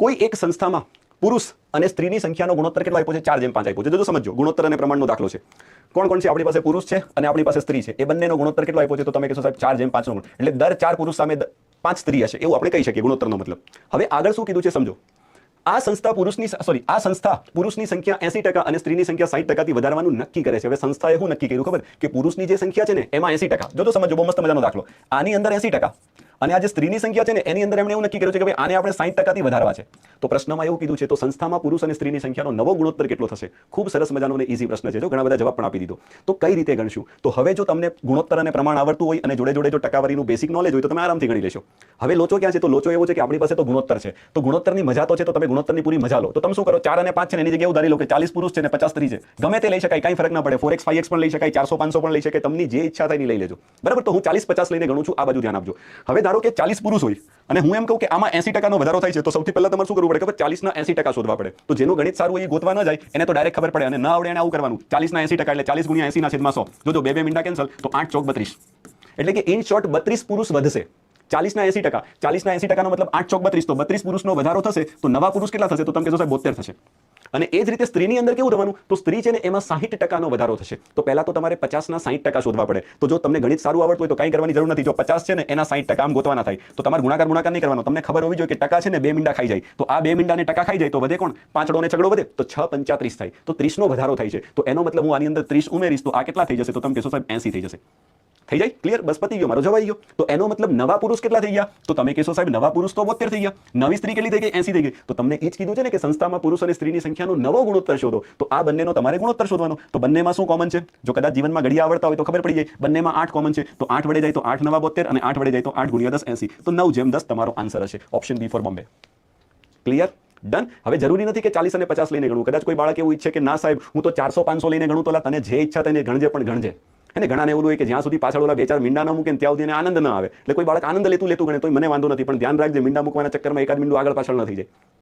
કોઈ એક સંસ્થામાં પુરુષ અને સ્ત્રીની સંખ્યાનો ગુણોત્તર કેટલો આપ્યો છે? 4:5 આપ્યો છે. જો સમજો, ગુણોત્તર અને પ્રમાણનો દાખલો છે. કોણ કોણ છે? આપણી પાસે પુરુષ છે અને આપણી પાસે સ્ત્રી છે. એ બંનેનો ગુણોત્તર કેટલો આપ્યો છે? તો તમે કહેશો સાહેબ 4:5 નો. એટલે દર 4 પુરુષ સામે 5 સ્ત્રી હશે, એવું આપણે કહી શકીએ ગુણોત્તરનો મતલબ. હવે આગળ શું કીધું છે સમજો. આ સંસ્થા પુરુષની સંખ્યા 80% અને સ્ત્રીની સંખ્યા 60% થી વધારવાનું નક્કી કરે છે. હવે સંસ્થાએ શું નક્કી કર્યું ખબર? કે પુરુષની જે સંખ્યા છે ને એમાં 80%. જો સમજો, બહુ મસ્ત મજાનો દાખલો. આની અંદર 80% અને આ જે સ્ત્રીની સંખ્યા છે ને એની અંદર એમણે એવું નક્કી કર્યું છે કે ભાઈ આને આપણે 60% થી વધારવા છે. તો પ્રશ્નમાં એવું કીધું છે, તો સંસ્થામાં પુરુષ અને સ્ત્રીની સંખ્યાનો નવો ગુણોત્તર કેટલો થશે? ખૂબ સરસ મજાનો અને ઈઝી પ્રશ્ન છે. જો ઘણા બધા જવાબ પણ આપી દીધો. તો કઈ રીતે ગણશું? તો હવે જો તમને ગુણોત્તર અને પ્રમાણ આવડતું હોય અને જોડે જોડે જો ટકાવારીનું બેસિક નોલેજ હોય તો તમે આરામથી ગણી લેશો. હવે લોચો ક્યાં છે? તો લોચો એવો છે કે આપણી પાસે તો ગુણોત્તર છે. તો ગુણોત્તરની મજા તો છે, તો તમે ગુણોત્તરની પૂરી મજા લો. તો તમે શું કરો? 4 અને 5 છે ને એની જગ્યાએ ઉધારી લો કે 40 પુરુષ છે ને 50 સ્ત્રી છે. ગમે તે લઈ શકાય, કાંઈ ફરક ના પડે. 4x 5x પણ લઈ શકાય, 400 500 પણ લઈ શકાય. તમને જે ઈચ્છા થાય એ લઈ લેજો. બરાબર? તો હું 40 50 લઈને ગણું છું. આ બાજુ ધ્યાન આપજો. હવે ધારો કે 40 પુરુષ હોય અને હું એમ કહું કે આમાં 80% નો વધારો થાય છે, તો સૌથી પહેલા તમારે શું કરવું પડે? ખબર? 40 ના 80% શોધવા પડે. તો જેનું ગણિત સારું હોય એ ગોતવા ન જાય, એને તો ડાયરેક્ટ ખબર પડે. અને ના આવડે એને આવું કરવાનું. 40 ના 80% એટલે 40 ગુણ્યા 80 ના છેદમાં 100. જોજો, બે મીંડા કેન્સલ, તો 8 ચોક 32. એટલે કે ઇન શોર્ટ 32 પુરુષ વધશે. 40 ના 80%. 40 ના 80% નો મતલબ 8 ચોક 32. તો 32 પુરુષનો વધારો થશે. તો નવા પુરુષ કેટલા થશે? તો તમે કહેશો સાહેબ 72 થશે. અને એ જ રીતે સ્ત્રીની અંદર કેવું થવાનું? તો સ્ત્રી છે ને એમાં 60% નો વધારો થશે. તો પહેલા તો તમારે 50 ના 60% શોધવા પડે. તો જો તમને ગણિત સારું આવડતું હોય તો કંઈ કરવાની જરૂર નથી. જો 50 છે ને એના 60% આમ ગોતવાના થાય. તો તમારે ગુણાકાર નહીં કરવાનો. તમને ખબર હોવી જોઈએ કે ટકા છે ને બે મીંડા ખાઈ જાય. તો આ બે મીંડાને ટકા ખાઈ જાય તો વધે કોણ? પાંચડો ને છગડો વધે. તો 6 35 થાય. તો 30 નો વધારો થાય છે. તો એનો મતલબ હું આની અંદર 30 ઉમેરીશ તો આ કેટલા થઈ જશે? તો તમે કહેશો સાહેબ 80 થઈ જશે. થઈ જાય? ક્લિયર? બસ પતી ગયો, મારો જવાબ આવી ગયો. તો એનો મતલબ નવા પુરુષ કેટલા થઈ ગયા? તો તમે કહેશો સાહેબ નવા પુરુષ તો 72 થઈ ગયા. નવી સ્ત્રી કેટલી થઈ ગઈ? 80 થઈ ગઈ. તો તમને એ જ કીધું છે ને કે સંસ્થામાં પુરુષ અને સ્ત્રીની સંખ્યાનો નવો ગુણોત્તર શોધો. તો આ બંનેનો તમારે ગુણોત્તર શોધવાનો. તો બંનેમાં શું કોમન છે? જો કદાચ જીવનમાં ઘડિયા આવડતા હોય તો ખબર પડી જાય. બંનેમાં 8 કોમન છે. તો 8 વડે જાય તો 8 નવા 72 અને 8 વડે જાય તો 8 ગુણ્યા 10 80. તો 9:10 તમારો આન્સર હશે. Option B for Bombay. Clear? Done. હવે જરૂરી નથી કે 40 અને 50 લઈને ગણવું. કદાચ કોઈ બાળક એવું ઈચ્છે કે ના સાહેબ હું તો 400 500 લઈને ગણું, તો તને જે ઈચ્છા થાય ગણજે, પણ ગણજે. અને ઘણાને એવું હોય કે જ્યાં સુધી પાછળ ઓલા બે ચાર મીંડા ન મૂકે ત્યાં સુધી એને આનંદ ન આવે. એટલે કોઈ બાળક આનંદ લેતું ગણે તો મને વાંધો નથી, પણ ધ્યાન રાખજે મીંડા મૂકવાના ચક્કરમાં એકાદ મીંડું આગળ પાછળ ન થઈ જાય.